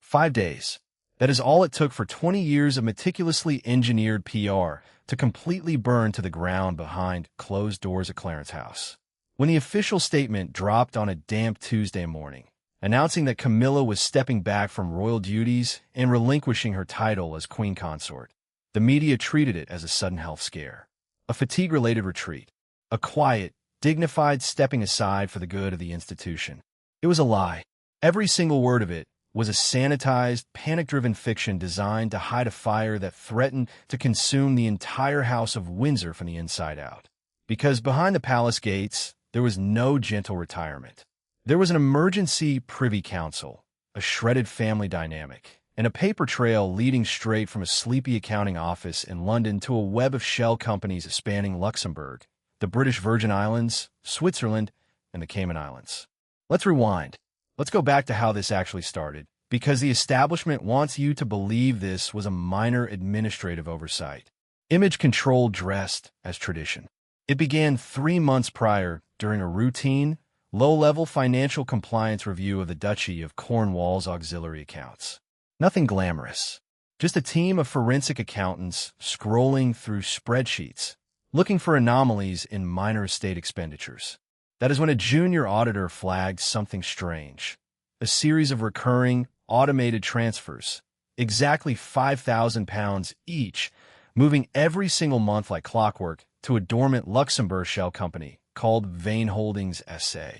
5 days. That is all it took for 20 years of meticulously engineered PR to completely burn to the ground behind closed doors at Clarence House. When the official statement dropped on a damp Tuesday morning, announcing that Camilla was stepping back from royal duties and relinquishing her title as queen consort, the media treated it as a sudden health scare, a fatigue-related retreat, a quiet, dignified stepping aside for the good of the institution. It was a lie. Every single word of it was a sanitized, panic-driven fiction designed to hide a fire that threatened to consume the entire House of Windsor from the inside out. Because behind the palace gates, there was no gentle retirement. There was an emergency privy council, a shredded family dynamic, and a paper trail leading straight from a sleepy accounting office in London to a web of shell companies spanning Luxembourg, the British Virgin Islands, Switzerland, and the Cayman Islands. Let's rewind. Let's go back to how this actually started, because the establishment wants you to believe this was a minor administrative oversight. Image control dressed as tradition. It began 3 months prior during a routine, low-level financial compliance review of the Duchy of Cornwall's auxiliary accounts. Nothing glamorous. Just a team of forensic accountants scrolling through spreadsheets, looking for anomalies in minor estate expenditures. That is when a junior auditor flagged something strange. A series of recurring, automated transfers, exactly £5,000 each, moving every single month like clockwork to a dormant Luxembourg shell company called Vane Holdings SA.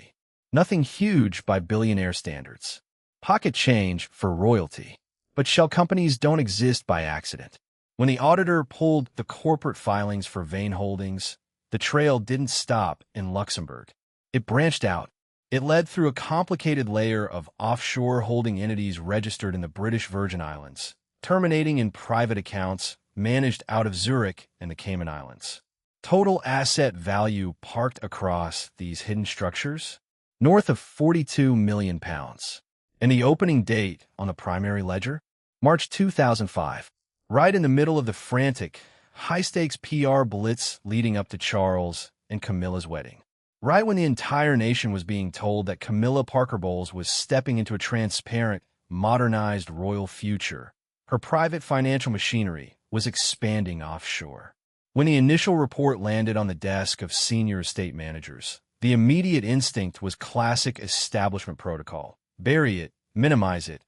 Nothing huge by billionaire standards. Pocket change for royalty. But shell companies don't exist by accident. When the auditor pulled the corporate filings for Vane Holdings, the trail didn't stop in Luxembourg. It branched out. It led through a complicated layer of offshore holding entities registered in the British Virgin Islands, terminating in private accounts managed out of Zurich and the Cayman Islands. Total asset value parked across these hidden structures? North of £42 million. And the opening date on the primary ledger? March 2005. Right in the middle of the frantic, high-stakes PR blitz leading up to Charles and Camilla's wedding. Right when the entire nation was being told that Camilla Parker Bowles was stepping into a transparent, modernized royal future, her private financial machinery was expanding offshore. When the initial report landed on the desk of senior estate managers, the immediate instinct was classic establishment protocol. Bury it, minimize it,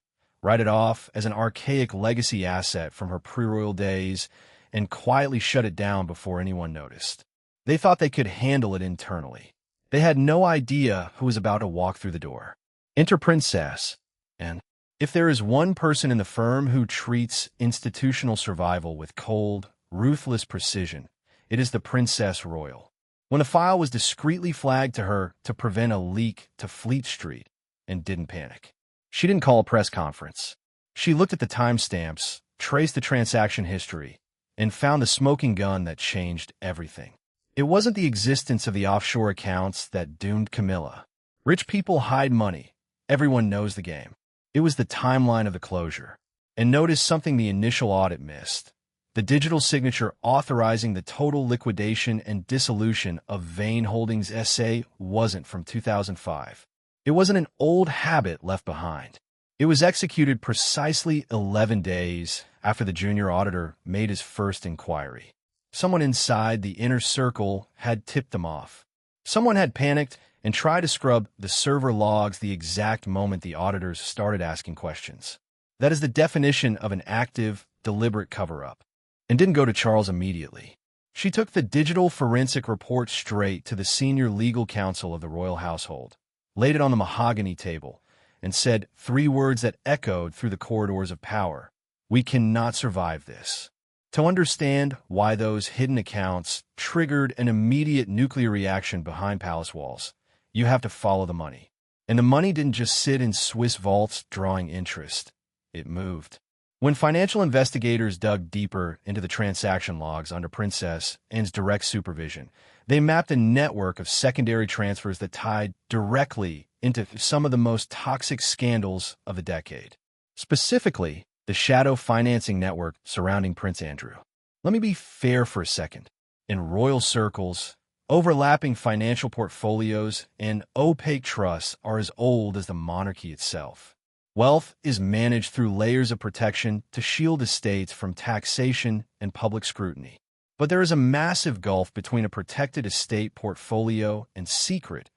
write it off as an archaic legacy asset from her pre-royal days, and quietly shut it down before anyone noticed. They thought they could handle it internally. They had no idea who was about to walk through the door. Enter Princess. And if there is one person in the firm who treats institutional survival with cold, ruthless precision, it is the Princess Royal. When the file was discreetly flagged to her to prevent a leak to Fleet Street, and didn't panic. She didn't call a press conference. She looked at the timestamps, traced the transaction history, and found the smoking gun that changed everything. It wasn't the existence of the offshore accounts that doomed Camilla. Rich people hide money. Everyone knows the game. It was the timeline of the closure. And notice something the initial audit missed. The digital signature authorizing the total liquidation and dissolution of Vane Holdings SA wasn't from 2005. It wasn't an old habit left behind. It was executed precisely 11 days after the junior auditor made his first inquiry. Someone inside the inner circle had tipped them off. Someone had panicked and tried to scrub the server logs the exact moment the auditors started asking questions. That is the definition of an active, deliberate cover-up. And didn't go to Charles immediately. She took the digital forensic report straight to the senior legal counsel of the royal household, laid it on the mahogany table, and said 3 words that echoed through the corridors of power. We cannot survive this. To understand why those hidden accounts triggered an immediate nuclear reaction behind palace walls, you have to follow the money. And the money didn't just sit in Swiss vaults drawing interest. It moved. When financial investigators dug deeper into the transaction logs under Princess Anne's direct supervision, they mapped a network of secondary transfers that tied directly into some of the most toxic scandals of the decade. Specifically, the shadow financing network surrounding Prince Andrew. Let me be fair for a second. In royal circles, overlapping financial portfolios and opaque trusts are as old as the monarchy itself. Wealth is managed through layers of protection to shield estates from taxation and public scrutiny. But there is a massive gulf between a protected estate portfolio and secret,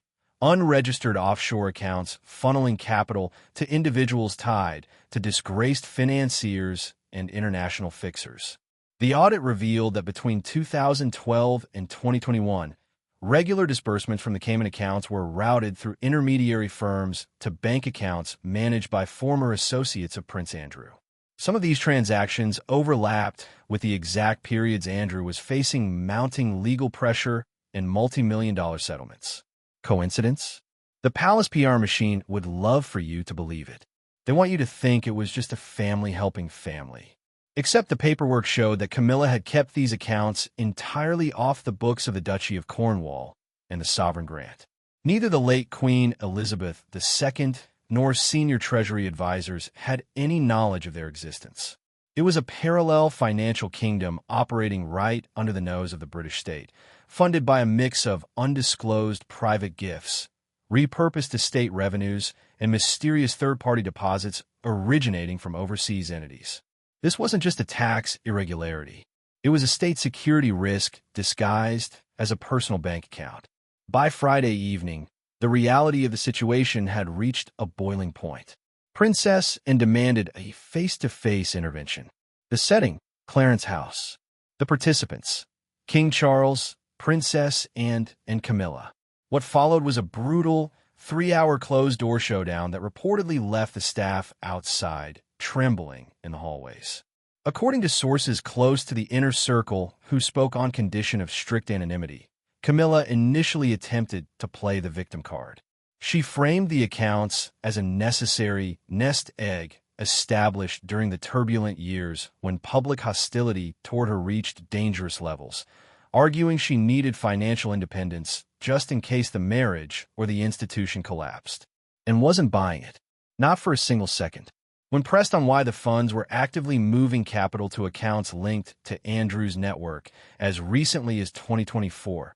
unregistered offshore accounts funneling capital to individuals tied to disgraced financiers and international fixers. The audit revealed that between 2012 and 2021, regular disbursements from the Cayman accounts were routed through intermediary firms to bank accounts managed by former associates of Prince Andrew. Some of these transactions overlapped with the exact periods Andrew was facing mounting legal pressure and multi-million-dollar settlements. Coincidence? The Palace PR machine would love for you to believe it. They want you to think it was just a family helping family. Except the paperwork showed that Camilla had kept these accounts entirely off the books of the Duchy of Cornwall and the Sovereign Grant. Neither the late Queen Elizabeth II nor senior Treasury advisors had any knowledge of their existence. It was a parallel financial kingdom operating right under the nose of the British state, funded by a mix of undisclosed private gifts, repurposed estate revenues, and mysterious third-party deposits originating from overseas entities. This wasn't just a tax irregularity. It was a state security risk disguised as a personal bank account. By Friday evening, the reality of the situation had reached a boiling point. Princess and demanded a face-to-face intervention. The setting, Clarence House. The participants, King Charles, Princess, and Camilla. What followed was a brutal, 3-hour closed-door showdown that reportedly left the staff outside, trembling in the hallways. According to sources close to the inner circle who spoke on condition of strict anonymity, Camilla initially attempted to play the victim card. She framed the accounts as a necessary nest egg established during the turbulent years when public hostility toward her reached dangerous levels, arguing she needed financial independence just in case the marriage or the institution collapsed. And wasn't buying it. Not for a single second. When pressed on why the funds were actively moving capital to accounts linked to Andrew's network as recently as 2024,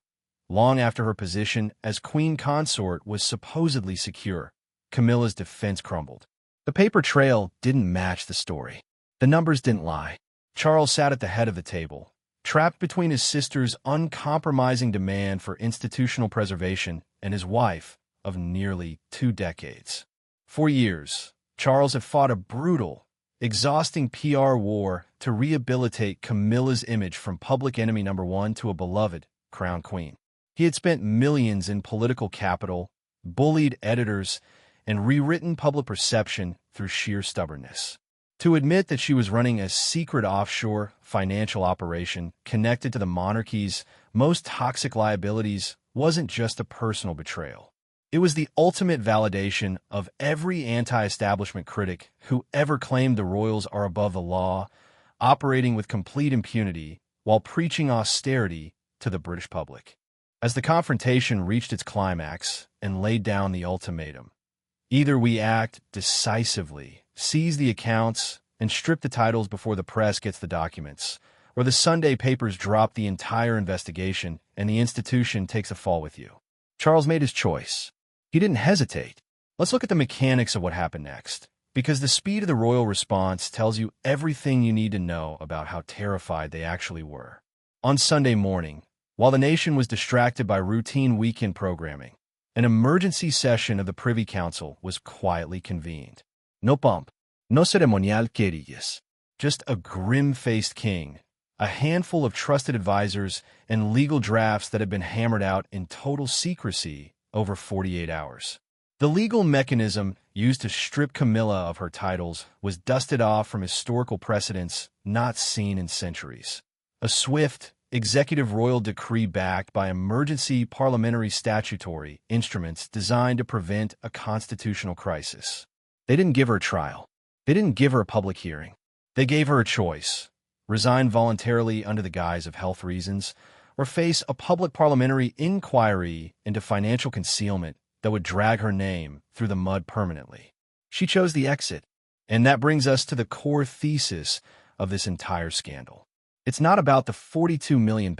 long after her position as queen consort was supposedly secure, Camilla's defense crumbled. The paper trail didn't match the story. The numbers didn't lie. Charles sat at the head of the table, trapped between his sister's uncompromising demand for institutional preservation and his wife of nearly 2 decades. For years, Charles had fought a brutal, exhausting PR war to rehabilitate Camilla's image from public enemy number 1 to a beloved crown queen. He had spent millions in political capital, bullied editors, and rewritten public perception through sheer stubbornness. To admit that she was running a secret offshore financial operation connected to the monarchy's most toxic liabilities wasn't just a personal betrayal. It was the ultimate validation of every anti-establishment critic who ever claimed the royals are above the law, operating with complete impunity while preaching austerity to the British public. As the confrontation reached its climax and laid down the ultimatum, either we act decisively, seize the accounts, and strip the titles before the press gets the documents, or the Sunday papers drop the entire investigation and the institution takes a fall with you. Charles made his choice. He didn't hesitate. Let's look at the mechanics of what happened next, because the speed of the royal response tells you everything you need to know about how terrified they actually were. On Sunday morning, while the nation was distracted by routine weekend programming, an emergency session of the Privy Council was quietly convened. No pomp, no ceremonial querelles, just a grim-faced king, a handful of trusted advisors, and legal drafts that had been hammered out in total secrecy over 48 hours. The legal mechanism used to strip Camilla of her titles was dusted off from historical precedents not seen in centuries. A swift, executive royal decree backed by emergency parliamentary statutory instruments designed to prevent a constitutional crisis. They didn't give her a trial. They didn't give her a public hearing. They gave her a choice: resign voluntarily under the guise of health reasons, or face a public parliamentary inquiry into financial concealment that would drag her name through the mud permanently. She chose the exit, and that brings us to the core thesis of this entire scandal. It's not about the £42 million.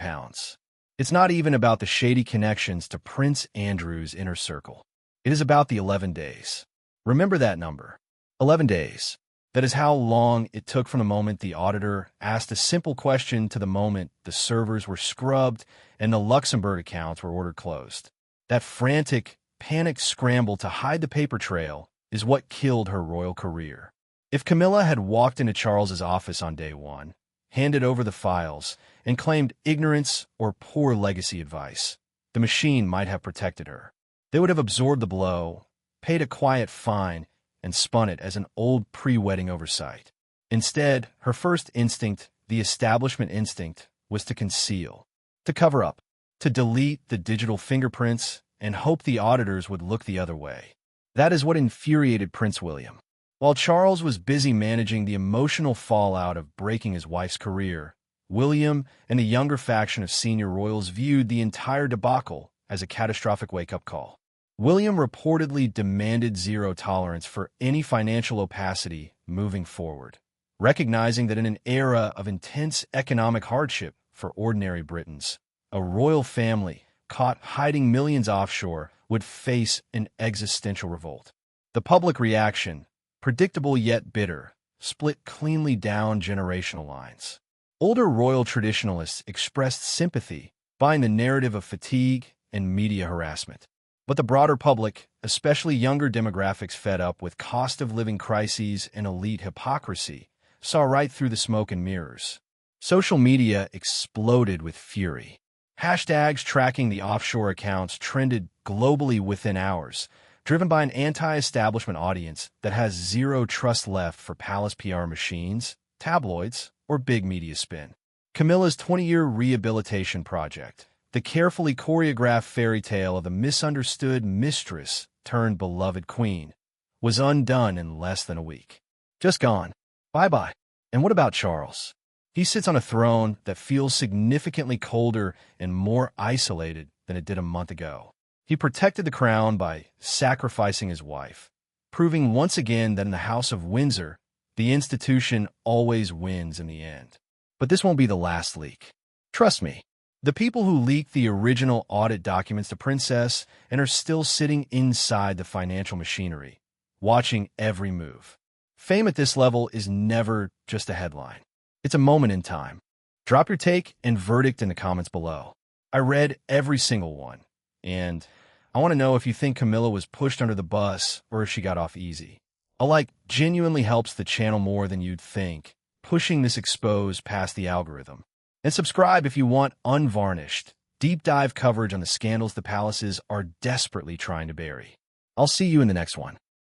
It's not even about the shady connections to Prince Andrew's inner circle. It is about the 11 days. Remember that number. 11 days. That is how long it took from the moment the auditor asked a simple question to the moment the servers were scrubbed and the Luxembourg accounts were ordered closed. That frantic, panicked scramble to hide the paper trail is what killed her royal career. If Camilla had walked into Charles's office on day one, handed over the files, and claimed ignorance or poor legacy advice, the machine might have protected her. They would have absorbed the blow, paid a quiet fine, and spun it as an old pre-wedding oversight. Instead, her first instinct, the establishment instinct, was to conceal, to cover up, to delete the digital fingerprints and hope the auditors would look the other way. That is what infuriated Prince William. While Charles was busy managing the emotional fallout of breaking his wife's career, William and the younger faction of senior royals viewed the entire debacle as a catastrophic wake-up call. William reportedly demanded zero tolerance for any financial opacity moving forward, recognizing that in an era of intense economic hardship for ordinary Britons, a royal family caught hiding millions offshore would face an existential revolt. The public reaction, predictable yet bitter, split cleanly down generational lines. Older royal traditionalists expressed sympathy, buying the narrative of fatigue and media harassment. But the broader public, especially younger demographics fed up with cost-of-living crises and elite hypocrisy, saw right through the smoke and mirrors. Social media exploded with fury. Hashtags tracking the offshore accounts trended globally within hours, driven by an anti-establishment audience that has zero trust left for palace PR machines, tabloids, or big media spin. Camilla's 20-year rehabilitation project, the carefully choreographed fairy tale of the misunderstood mistress turned beloved queen, was undone in less than a week. Just gone. Bye-bye. And what about Charles? He sits on a throne that feels significantly colder and more isolated than it did a month ago. He protected the crown by sacrificing his wife, proving once again that in the House of Windsor, the institution always wins in the end. But this won't be the last leak. Trust me, the people who leaked the original audit documents to Princess and are still sitting inside the financial machinery, watching every move. Fame at this level is never just a headline. It's a moment in time. Drop your take and verdict in the comments below. I read every single one, and I want to know if you think Camilla was pushed under the bus or if she got off easy. A like genuinely helps the channel more than you'd think, pushing this expose past the algorithm. And subscribe if you want unvarnished, deep dive coverage on the scandals the palaces are desperately trying to bury. I'll see you in the next one.